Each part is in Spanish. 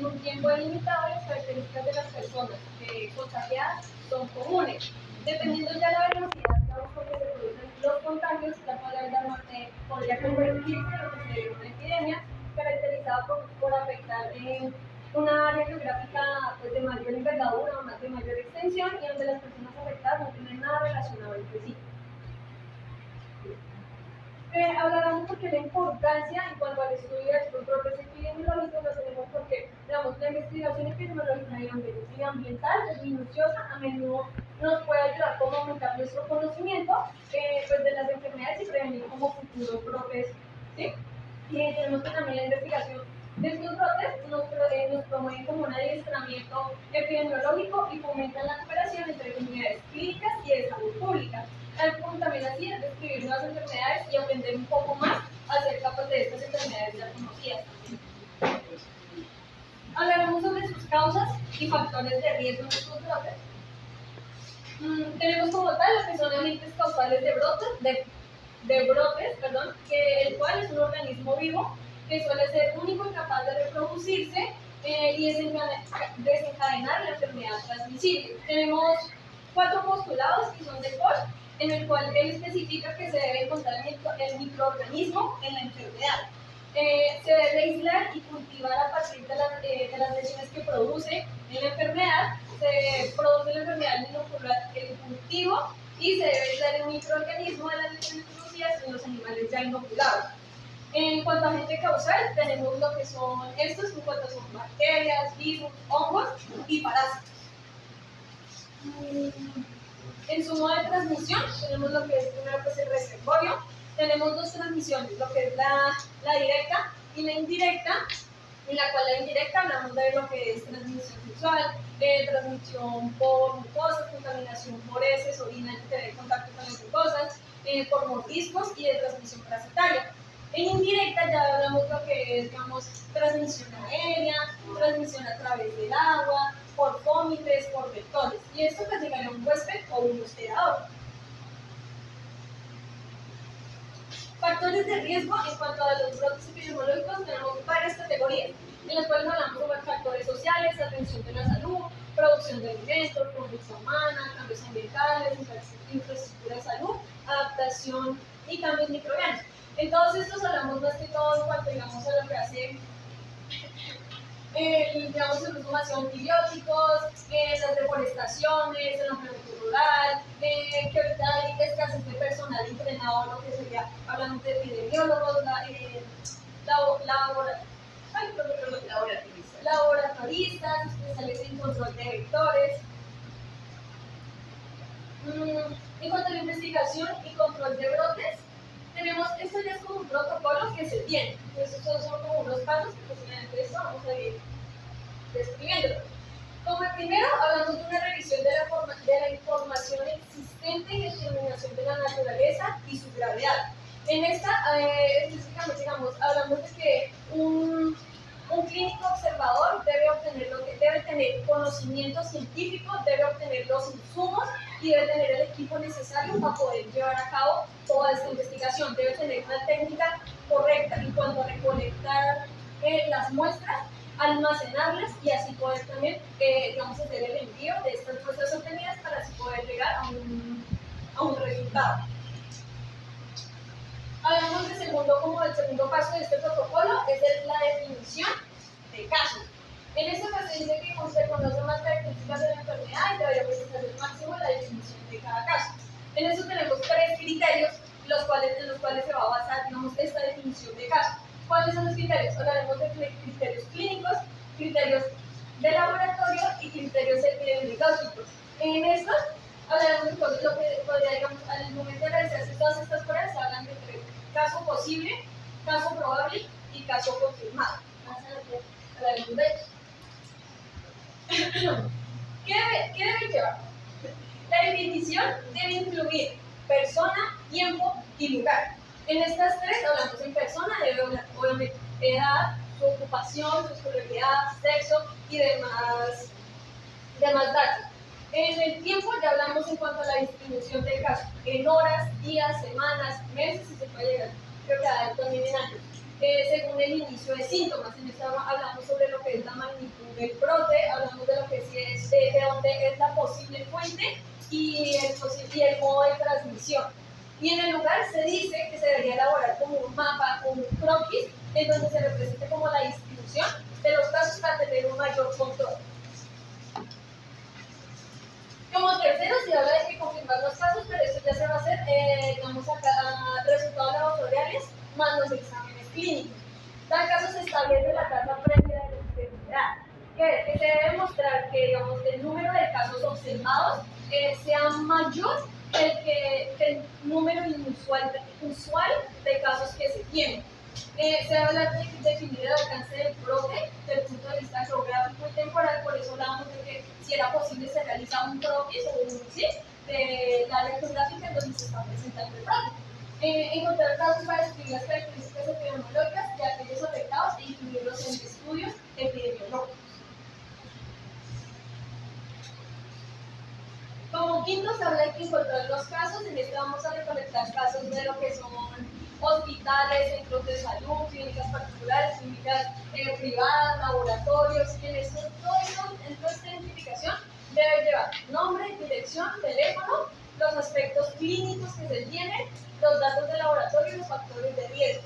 en un tiempo delimitado las características de las personas contagiadas son comunes. Dependiendo ya de la velocidad con que se producen los contagios, la probabilidad de muerte podría convertirse en lo que sería una epidemia caracterizada por afectar una área geográfica pues, de mayor envergadura o de mayor extensión y donde las personas afectadas no tienen nada relacionado entre sí. Hablaremos porque la importancia en cuanto al estudio de estos brotes epidemiológicos lo tenemos porque, digamos, la investigación epidemiológica y ambiental es minuciosa, a menudo nos puede ayudar como a aumentar nuestro conocimiento pues de las enfermedades y prevenir como futuros brotes, ¿sí? Y tenemos que también la investigación de estos brotes nos promueven como un adiestramiento epidemiológico y fomentan la cooperación entre comunidades clínicas y de salud pública. Algo también así es describir nuevas enfermedades y aprender un poco más acerca pues, de estas enfermedades ya conocidas también. Hablaremos sobre sus causas y factores de riesgo en estos brotes. Tenemos como tal lo que son agentes causales de brotes, el cual es un organismo vivo que suele ser único y capaz de reproducirse y desencadenar la enfermedad transmisible. Tenemos 4 postulados que son de Koch, en el cual él especifica que se debe encontrar el microorganismo en la enfermedad. Se debe aislar y cultivar a partir de las lesiones que produce en la enfermedad. Se produce la enfermedad en el cultivo y se debe aislar el microorganismo de las lesiones producidas en los animales ya inoculados. En cuanto a agente causal, tenemos lo que son estos, en cuanto son bacterias, virus, hongos y parásitos. En su modo de transmisión, tenemos lo que es primero pues, el reservorio. Tenemos 2 transmisiones, lo que es la directa y la indirecta, en la cual la indirecta hablamos de lo que es transmisión sexual, transmisión por mucosas, contaminación por heces, orina que tener contacto con las mucosas, por mordiscos y de transmisión parasitaria. En indirecta ya hablamos de lo que es, digamos, transmisión aérea, transmisión a través del agua, por vómites, por vectores. Y esto pues llegaría a un huésped o un hospedador. Factores de riesgo en cuanto a los brotes epidemiológicos tenemos varias categorías, en las cuales hablamos sobre factores sociales, atención de la salud, producción de alimentos, conducta humana, cambios ambientales, infraestructura de salud, adaptación y cambios microbianos. En todos estos hablamos más que todo en cuanto digamos, a lo que hace digamos, el uso masivo de antibióticos, las deforestaciones, el ampliamiento rural, que ahorita hay escasez de personal entrenado, lo que sería, hablando de epidemiólogos, laboratoristas, especialistas en control de vectores. En cuanto a la investigación y control de brotes, tenemos, esto ya es como un protocolo que se tiene. Entonces, estos son como unos pasos que posiblemente esto vamos a ir describiéndolo. Como el primero, hablamos de una revisión de la información existente y determinación de la naturaleza y su gravedad. En esta, específicamente, digamos, hablamos de que un clínico observador debe tener conocimiento científico, debe obtener los insumos y debe tener el equipo necesario para poder llevar a cabo toda esta investigación. Debe tener una técnica correcta en cuanto a recolectar las muestras, almacenarlas y así poder también, digamos, hacer el envío de estas muestras obtenidas para así poder llegar a un resultado. Hablamos del segundo paso de este protocolo, es la definición de casos. En este caso dice que se conocen más características de la enfermedad y debería precisar al máximo la definición de cada caso. En esto tenemos 3 criterios en los cuales se va a basar, digamos, esta definición de caso. ¿Cuáles son los criterios? Hablaremos de criterios clínicos, criterios de laboratorio y criterios epidemiológicos. En estos hablaremos de cosas lo que podría, digamos, al momento de realizarse todas estas pruebas, se hablan de 3: caso posible, caso probable y caso confirmado. Hablaremos de ellos. ¿Qué debe llevar? La definición debe incluir persona, tiempo y lugar. En estas 3 hablamos en persona, debe hablar obviamente edad, su ocupación, su escolaridad, sexo y demás datos. En el tiempo ya hablamos en cuanto a la distribución del caso, en horas, días, semanas, meses y se puede llegar, creo que también en años. Según el inicio de síntomas, en esta hablamos sobre lo que es la magnitud el brote, hablamos de lo que sí es, de dónde es la posible fuente y el modo de transmisión. Y en el lugar se dice que se debería elaborar como un mapa, como un croquis, en donde se represente como la distribución de los casos para tener un mayor control. Como tercero, se habla de que confirmar los casos, pero eso ya se va a hacer, digamos, resultados laboratoriales más los exámenes clínicos. Tal caso se establece la tasa previa de la enfermedad, que es que se debe demostrar que, digamos, el número de casos observados sea mayor que el número inusual de casos que se tienen. Se habla de definir el alcance del brote desde el punto de vista geográfico y temporal, por eso hablamos de que si era posible se realiza un croquis o un ¿sí? De área geográfica en donde se está presentando el brote. Encontrar casos para describir las características epidemiológicas de aquellos afectados e incluirlos en estudios epidemiológicos. Como quinto, se habla de que encontrar los casos. En este vamos a recolectar casos de lo que son hospitales, centros de salud, clínicas particulares, clínicas privadas, laboratorios. En esto, en toda esta identificación debe llevar nombre, dirección, teléfono, los aspectos clínicos que se tienen, los datos de laboratorio y los factores de riesgo.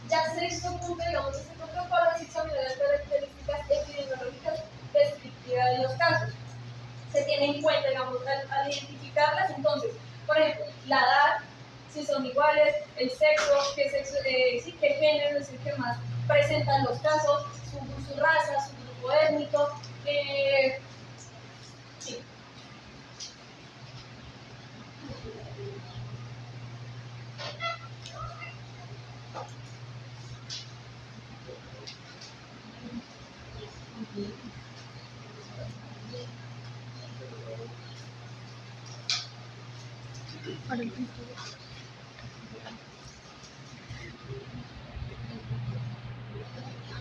Ya sexto punto, digamos, este protocolo es examinar las características epidemiológicas descriptivas de los casos. Se tiene en cuenta, digamos, al identificarlas, entonces, por ejemplo, la edad, si son iguales, el sexo, qué género es el que más presentan los casos, su raza, su grupo étnico, sí.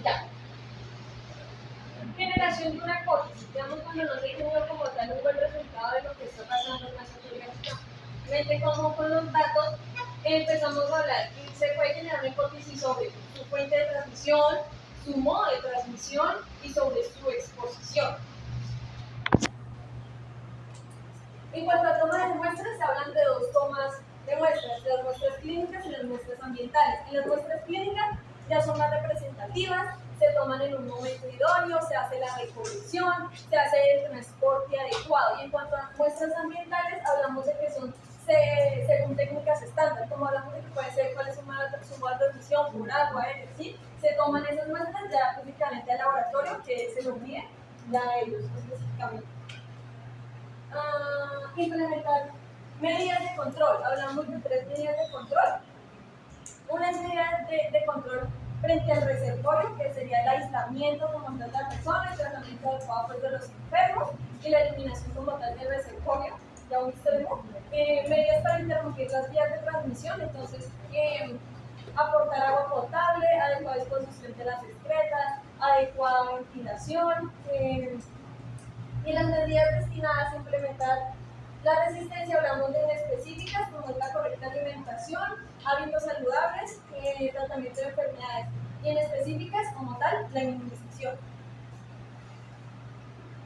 Ya. Generación de una hipótesis, digamos, cuando no se tiene como tal un buen resultado de lo que está pasando en la sociedad. Como con los datos empezamos a hablar y se puede generar una hipótesis sobre su fuente de transmisión, su modo de transmisión y sobre su exposición. En cuanto a toma de muestras, se hablan de dos tomas de muestras, de las muestras clínicas y las muestras ambientales. En las muestras clínicas ya son más representativas, se toman en un momento idóneo, se hace la recolección, se hace el transporte adecuado. Y en cuanto a muestras ambientales, hablamos de que son según técnicas estándar, como hablamos de que puede ser cuál es su modo de transmisión, por agua, aire, ¿sí? Se toman esas muestras ya físicamente al laboratorio, que se lo mide ya ellos específicamente. Implementar medidas de control. Hablamos de 3 medidas de control. Una medida de control frente al reservorio, que sería el aislamiento como tal de la persona, el tratamiento adecuado de los enfermos y la eliminación como tal del reservorio, ya un extremo. Medidas para interrumpir las vías de transmisión, entonces aportar agua potable, adecuada disposición de las excretas, adecuada ventilación, y las medidas destinadas a implementar la resistencia, hablamos de específicas como la correcta alimentación, hábitos saludables, tratamiento de enfermedades, y en específicas como tal la inmunización.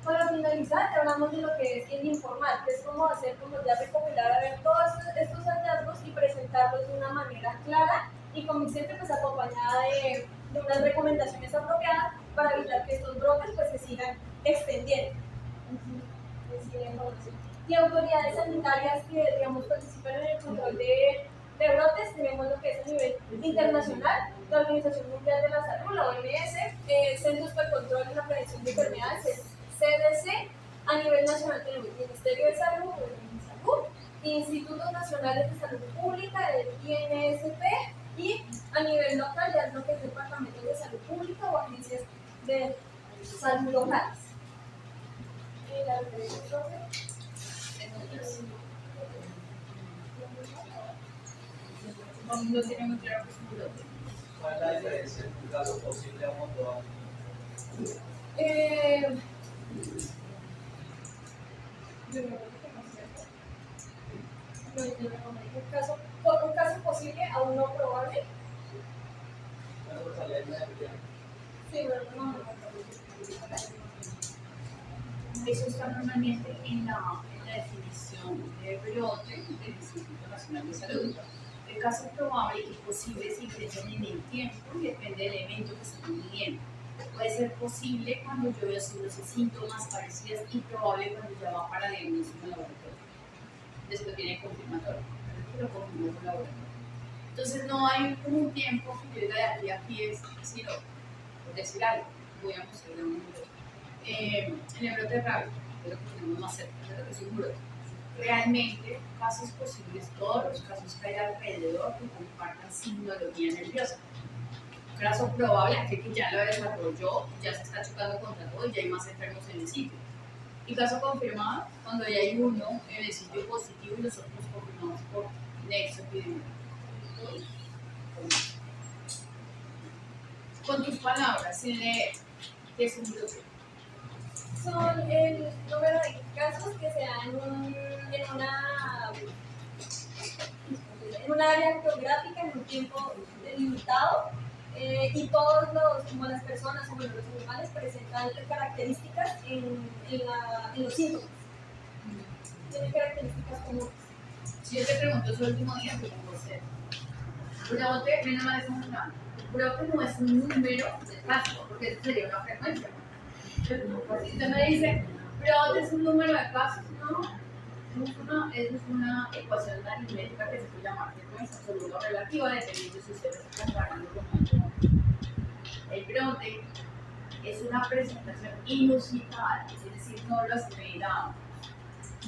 Para finalizar, hablamos de lo que es el informal, que es como hacer, como ya recopilar, a ver todos estos hallazgos y presentarlos de una manera clara y convincente, pues acompañada de unas recomendaciones apropiadas para evitar que estos brotes pues se sigan extendiendo. Y autoridades sanitarias que, digamos, participan en el control de brotes. Tenemos lo que es a nivel internacional, la Organización Mundial de la Salud, la OMS, Centros para el Control y la Prevención de Enfermedades, el CDC. A nivel nacional tenemos el Ministerio de Salud, Institutos Nacionales de Salud Pública, el INSP, y a nivel local ya es lo que es Departamentos de Salud Pública o agencias de salud locales. No tiene muy claro que es un brote. ¿Cuál es la diferencia entre un caso posible a un comprobable? Un caso posible a un no probable. Una totalidad de la Sí, pero no. Eso está normalmente en la definición de brote del Instituto Nacional de Salud. El caso probable y posible se ingresan en el tiempo y depende del evento que se esté midiendo. Puede ser posible cuando yo veo signos y síntomas parecidos y probable cuando ya va para diagnóstico en laboratorio. Después viene el confirmatorio, pero confirmó con laboratorio. Entonces no hay un tiempo que yo diga de aquí a aquí es, sino, por decir algo, voy a mostrarle un número. En el brote de rabia, que es lo que tenemos más cerca, es lo que es un brote. Realmente, casos posibles, todos los casos que hay alrededor que compartan signología nerviosa. Caso probable, aquel que ya lo desarrolló, ya se está chocando contra todo y ya hay más enfermos en el sitio. Y caso confirmado, cuando ya hay uno en el sitio positivo y los otros confirmados por nexo epidemiológico. Con tus palabras, sin leer, ¿qué es un brote? Son el número de casos que se dan en una área geográfica en un tiempo limitado y todos como las personas o los animales presentan características en los síntomas. Tienen características comunes. Si yo te pregunto ese último día, ¿qué puedo hacer? Brote, menos mal estamos hablando. Brote no es un número de casos, porque eso sería una frecuencia. Si usted me dice, brote es un número de casos, no. Eso es una ecuación aritmética que se puede llamar frecuencia absoluta o relativa, dependiendo si usted está comparando con otro. El brote es una presentación inusitada, es decir, no lo esperamos,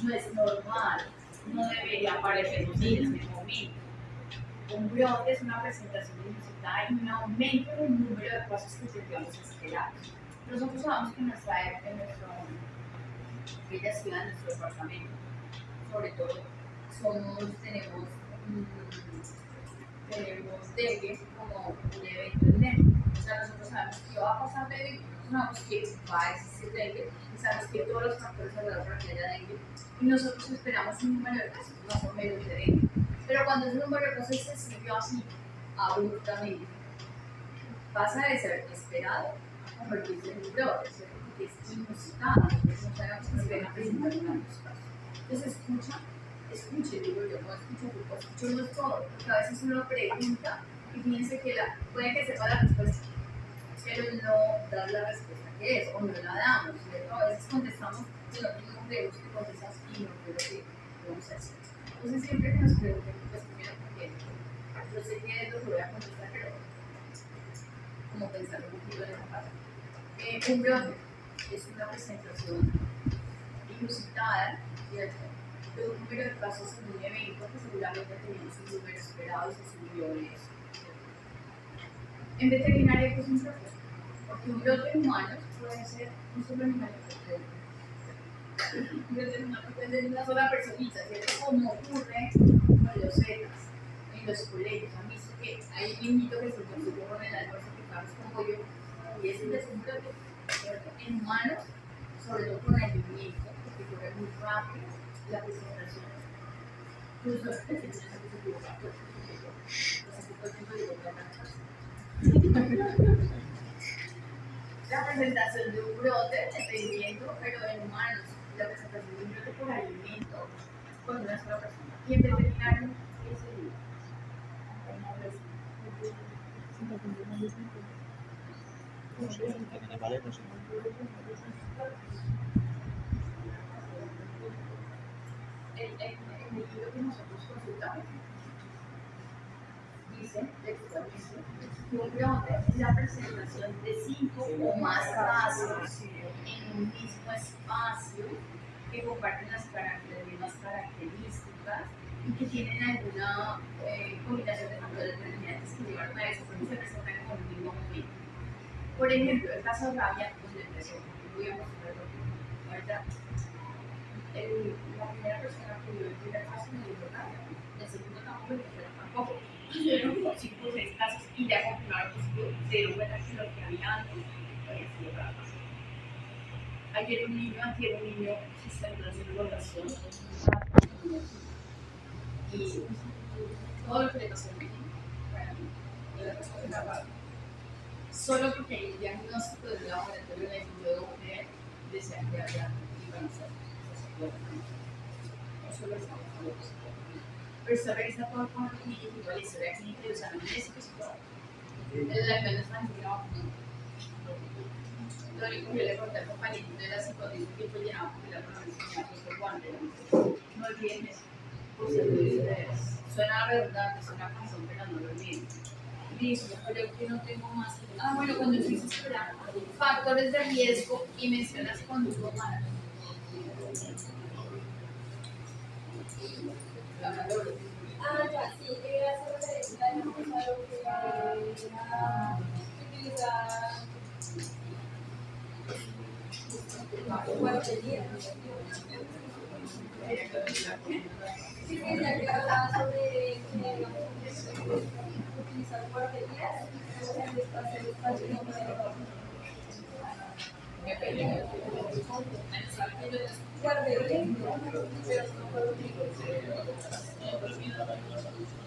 no es normal, no debería aparecer en este momento. Un brote es una presentación inusitada y un aumento en el número de casos que tendríamos esperados. Nosotros sabemos que en nuestra bella ciudad, en nuestro departamento, sobre todo, tenemos dengue como un evento endémico. O sea, nosotros sabemos que va a pasar dengue, sabemos que va a existir dengue, y sabemos que todos los factores alrededor para que haya dengue, y nosotros esperamos un número de casos más o menos de dengue. Pero cuando ese número de casos se siguió así, abruptamente, pasa de ser esperado a convertirse en un brote, porque es inusitado, porque no sabemos que se ven a presentar tantos casos. Entonces escuche, digo yo, no escucho todo, porque a veces uno pregunta y piensa que puede que sepa la respuesta, pero no dar la respuesta que es, o no la damos, ¿cierto? A veces contestamos que no tenemos creemos que contestamos y no creo que vamos a hacer. Entonces siempre que nos pregunten, pues primero porque yo sé que es lo que voy a contestar, pero como pensar un poquito en esa parte. Un brote es una presentación inusitada, ¿cierto? De un número de casos en un evento que seguramente teníamos un número esperado y se subió de eso. En veterinaria, ¿qué es un brote? Porque un brote en humanos puede ser un solo animal que un brote en humanos puede ser una sola personita, ¿cierto? Como ocurre con los zetas en los colegios. Han visto que hay un niñito que se consumió con el almuerzo que estamos con pollo y ese es un brote, ¿cierto? En humanos, sobre todo con el movimiento, porque corre muy rápido. La presentación, incluso las presentaciones que se equivocan, la presentación de un brote, dependiendo, pero en humanos, la presentación de un brote por alimento con una sola persona. Y en veterinario, ¿qué sería? El libro que nosotros consultamos dice textualmente que un brote es la presentación de 5 o más casos en un mismo espacio que comparten las mismas características y que tienen alguna combinación de factores determinantes que llevaron a eso, pero se presentan en un mismo momento. Por ejemplo, el caso de rabia, donde empezó, voy a mostrarlo ahorita. La primera persona que vio el primer caso me dio rabia, el segundo tampoco, el tercero tampoco. Tuvieron como 5 o 6 casos y ya confirmaron positivo, se dieron cuenta que lo que había antes había sido rabia. Ayer un niño se está haciendo evaluación y todo lo que le pasó al niño, para mí, la respuesta era rabia. Solo porque el diagnóstico del laboratorio Pero se revisa todo con el niño, igual la historia clínica, o sea, no es que la menos no. Lo único que le conté al compañero de la psicosis que fue llenado porque la pronuncia fue guante. No olviden eso. Suena redundante, suena canción, pero no lo olviden. Listo, creo que no tengo más. Ah, bueno, cuando empiezas a esperar factores de riesgo y mencionas conducta humana. Ah, ya, sí, hace referencia, digamos, a lo que era utilizar guarderías. Sí, ya que hablaba sobre utilizar guarderías en el espacio no guarderías, pero no